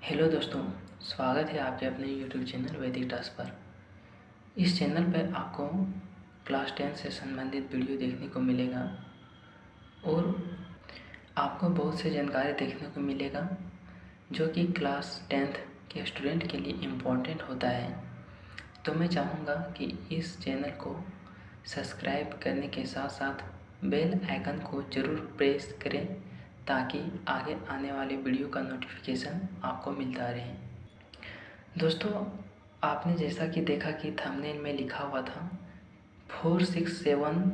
Hello दोस्तों, स्वागत है आपके अपने यूट्यूब चैनल वैदिक टास्क पर। इस चैनल पर आपको क्लास 10 से संबंधित वीडियो देखने को मिलेगा और आपको बहुत से जानकारी देखने को मिलेगा जो कि क्लास 10th के स्टूडेंट के लिए इम्पोर्टेंट होता है। तो मैं चाहूँगा कि इस चैनल को सब्सक्राइब करने के साथ साथ बेल आइकन को ज़रूर प्रेस करें ताकि आगे आने वाले वीडियो का नोटिफिकेशन आपको मिलता रहे। दोस्तों, आपने जैसा कि देखा कि थंबनेल में लिखा हुआ था 467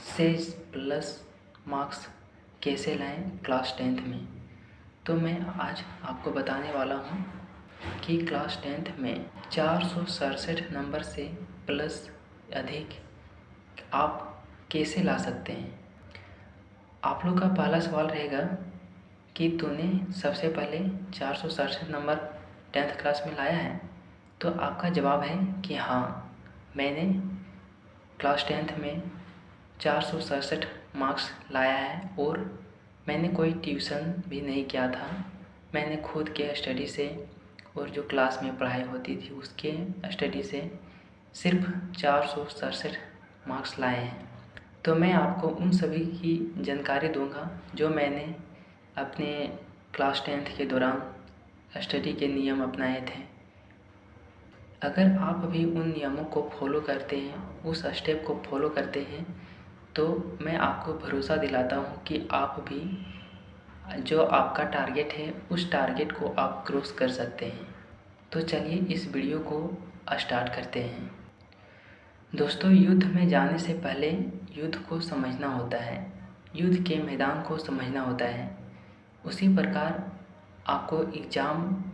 से प्लस मार्क्स कैसे लाएं क्लास 10th में। तो मैं आज आपको बताने वाला हूं कि क्लास 10th में 467 नंबर से प्लस अधिक आप कैसे ला सकते हैं। आप लोग का पहला सवाल रहेगा कि तूने सबसे पहले 467 नंबर 10th क्लास में लाया है। तो आपका जवाब है कि हाँ, मैंने क्लास 10th में 467 मार्क्स लाया है और मैंने कोई ट्यूशन भी नहीं किया था। मैंने खुद के स्टडी से और जो क्लास में पढ़ाई होती थी उसके स्टडी से सिर्फ 467 मार्क्स लाए हैं। तो मैं आपको उन सभी की जानकारी दूंगा जो मैंने अपने क्लास 10th के दौरान स्टडी के नियम अपनाए थे। अगर आप भी उन नियमों को फॉलो करते हैं, उस स्टेप को फॉलो करते हैं, तो मैं आपको भरोसा दिलाता हूं कि आप भी जो आपका टारगेट है उस टारगेट को आप क्रॉस कर सकते हैं। तो चलिए इस वीडियो को स्टार्ट करते हैं। दोस्तों, युद्ध में जाने से पहले युद्ध को समझना होता है, युद्ध के मैदान को समझना होता है। उसी प्रकार आपको एग्ज़ाम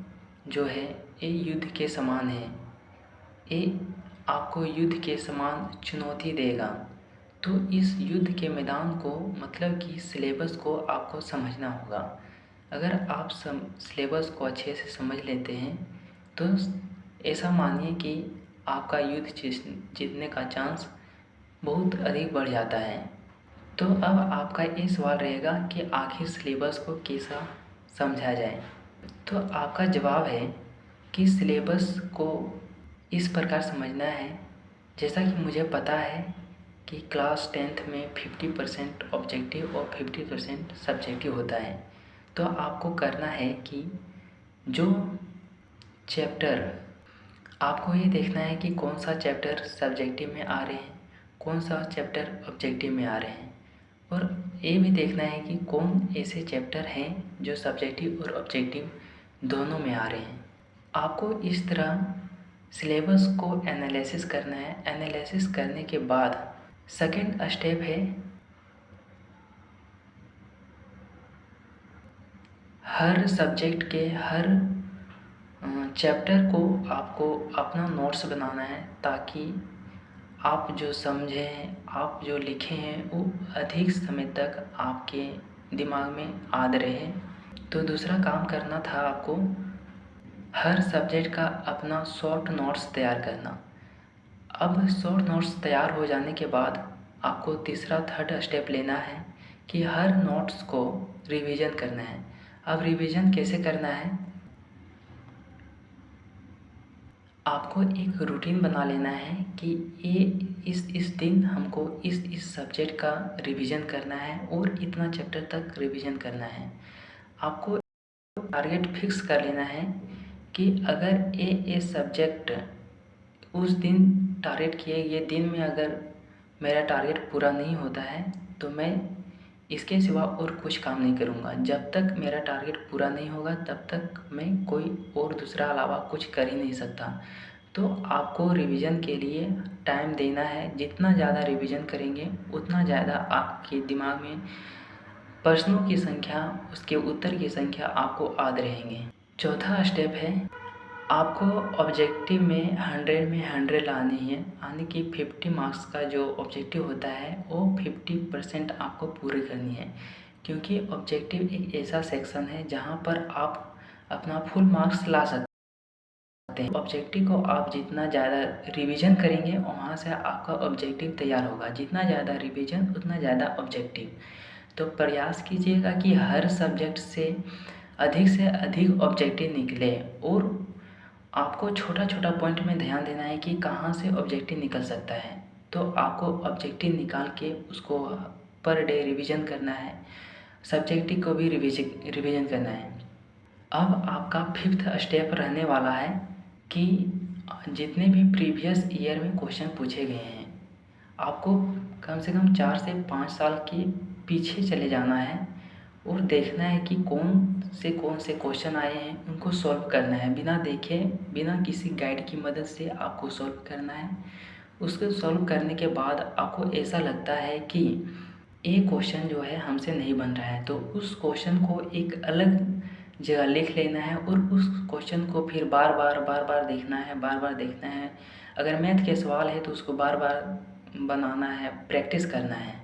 जो है ये युद्ध के समान है, ये आपको युद्ध के समान चुनौती देगा। तो इस युद्ध के मैदान को मतलब कि सिलेबस को आपको समझना होगा। अगर आप सिलेबस को अच्छे से समझ लेते हैं तो ऐसा मानिए कि आपका युद्ध जीतने का चांस बहुत अधिक बढ़ जाता है। तो अब आपका ये सवाल रहेगा कि आखिर सिलेबस को कैसा समझा जाए। तो आपका जवाब है कि सिलेबस को इस प्रकार समझना है, जैसा कि मुझे पता है कि क्लास 10th में 50% ऑब्जेक्टिव और 50% सब्जेक्टिव होता है। तो आपको करना है कि जो चैप्टर आपको ये देखना है कि कौन सा चैप्टर सब्जेक्टिव में आ रहे हैं, कौन सा चैप्टर ऑब्जेक्टिव में आ रहे हैं, और ये भी देखना है कि कौन ऐसे चैप्टर हैं जो सब्जेक्टिव और ऑब्जेक्टिव दोनों में आ रहे हैं। आपको इस तरह सिलेबस को एनालिसिस करना है। एनालिसिस करने के बाद सेकंड स्टेप है हर सब्जेक्ट के हर चैप्टर को आपको अपना नोट्स बनाना है ताकि आप जो समझें, आप जो लिखे हैं वो अधिक समय तक आपके दिमाग में याद रहे। तो दूसरा काम करना था आपको हर सब्जेक्ट का अपना शॉर्ट नोट्स तैयार करना। अब शॉर्ट नोट्स तैयार हो जाने के बाद आपको तीसरा थर्ड स्टेप लेना है कि हर नोट्स को रिवीजन करना है। अब रिवीजन कैसे करना है, आपको एक रूटीन बना लेना है कि ये इस दिन हमको इस सब्जेक्ट का रिवीजन करना है और इतना चैप्टर तक रिवीजन करना है। आपको टारगेट फिक्स कर लेना है कि अगर ये सब्जेक्ट उस दिन टारगेट किए गए दिन में अगर मेरा टारगेट पूरा नहीं होता है तो मैं इसके सिवा और कुछ काम नहीं करूँगा। जब तक मेरा टारगेट पूरा नहीं होगा तब तक मैं कोई और दूसरा अलावा कुछ कर ही नहीं सकता। तो आपको रिवीजन के लिए टाइम देना है। जितना ज़्यादा रिवीजन करेंगे उतना ज़्यादा आपके दिमाग में प्रश्नों की संख्या, उसके उत्तर की संख्या आपको याद रहेंगे। चौथा स्टेप है आपको ऑब्जेक्टिव में 100 में 100 लानी है, यानी कि 50 मार्क्स का जो ऑब्जेक्टिव होता है वो 50% आपको पूरी करनी है। क्योंकि ऑब्जेक्टिव एक ऐसा सेक्शन है जहां पर आप अपना फुल मार्क्स ला सकते हैं। ऑब्जेक्टिव को आप जितना ज़्यादा रिवीजन करेंगे वहाँ से आपका ऑब्जेक्टिव तैयार होगा। जितना ज़्यादा रिवीजन उतना ज़्यादा ऑब्जेक्टिव। तो प्रयास कीजिएगा कि हर सब्जेक्ट से अधिक से अधिक ऑब्जेक्टिव निकले। और आपको छोटा छोटा पॉइंट में ध्यान देना है कि कहाँ से ऑब्जेक्टिव निकल सकता है। तो आपको ऑब्जेक्टिव निकाल के उसको पर डे रिवीजन करना है, सब्जेक्टिव को भी रिवीजन करना है। अब आपका 5th स्टेप रहने वाला है कि जितने भी प्रीवियस ईयर में क्वेश्चन पूछे गए हैं, आपको कम से कम 4 से 5 साल के पीछे चले जाना है और देखना है कि कौन से क्वेश्चन आए हैं, उनको सॉल्व करना है। बिना देखे, बिना किसी गाइड की मदद से आपको सॉल्व करना है। उसको सॉल्व करने के बाद आपको ऐसा लगता है कि ये क्वेश्चन जो है हमसे नहीं बन रहा है, तो उस क्वेश्चन को एक अलग जगह लिख लेना है और उस क्वेश्चन को फिर बार बार देखना है। अगर मैथ के सवाल है तो उसको बार बार बनाना है, प्रैक्टिस करना है।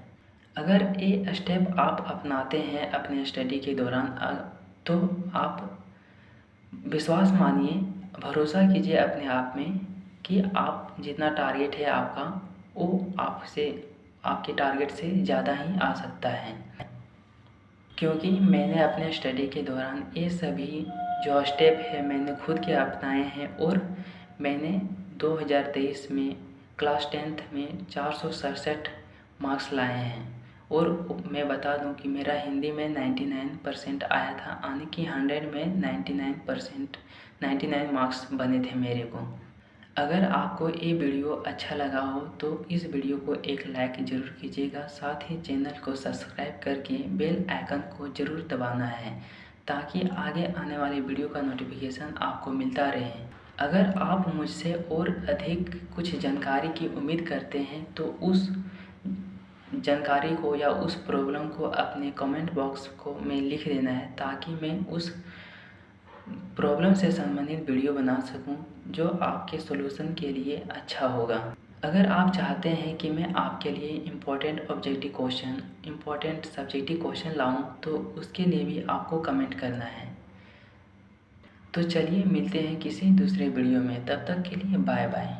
अगर ये स्टेप आप अपनाते हैं अपने स्टडी के दौरान तो आप विश्वास मानिए, भरोसा कीजिए अपने आप में कि आप जितना टारगेट है आपका, वो आपके टारगेट से ज़्यादा ही आ सकता है। क्योंकि मैंने अपने स्टडी के दौरान ये सभी जो स्टेप है मैंने खुद के अपनाए हैं और मैंने 2023 में क्लास 10th में 467 मार्क्स लाए हैं। और मैं बता दूं कि मेरा हिंदी में 99% आया था, यानी कि 100 में 99 मार्क्स बने थे मेरे को। अगर आपको ये वीडियो अच्छा लगा हो तो इस वीडियो को एक लाइक ज़रूर कीजिएगा, साथ ही चैनल को सब्सक्राइब करके बेल आइकन को ज़रूर दबाना है ताकि आगे आने वाले वीडियो का नोटिफिकेशन आपको मिलता रहे। अगर आप मुझसे और अधिक कुछ जानकारी की उम्मीद करते हैं तो उस जानकारी को या उस प्रॉब्लम को अपने कमेंट बॉक्स को में लिख देना है ताकि मैं उस प्रॉब्लम से संबंधित वीडियो बना सकूं जो आपके सॉल्यूशन के लिए अच्छा होगा। अगर आप चाहते हैं कि मैं आपके लिए इम्पोर्टेंट सब्जेक्टिव क्वेश्चन लाऊं तो उसके लिए भी आपको कमेंट करना है। तो चलिए मिलते हैं किसी दूसरे वीडियो में, तब तक के लिए बाय बाय।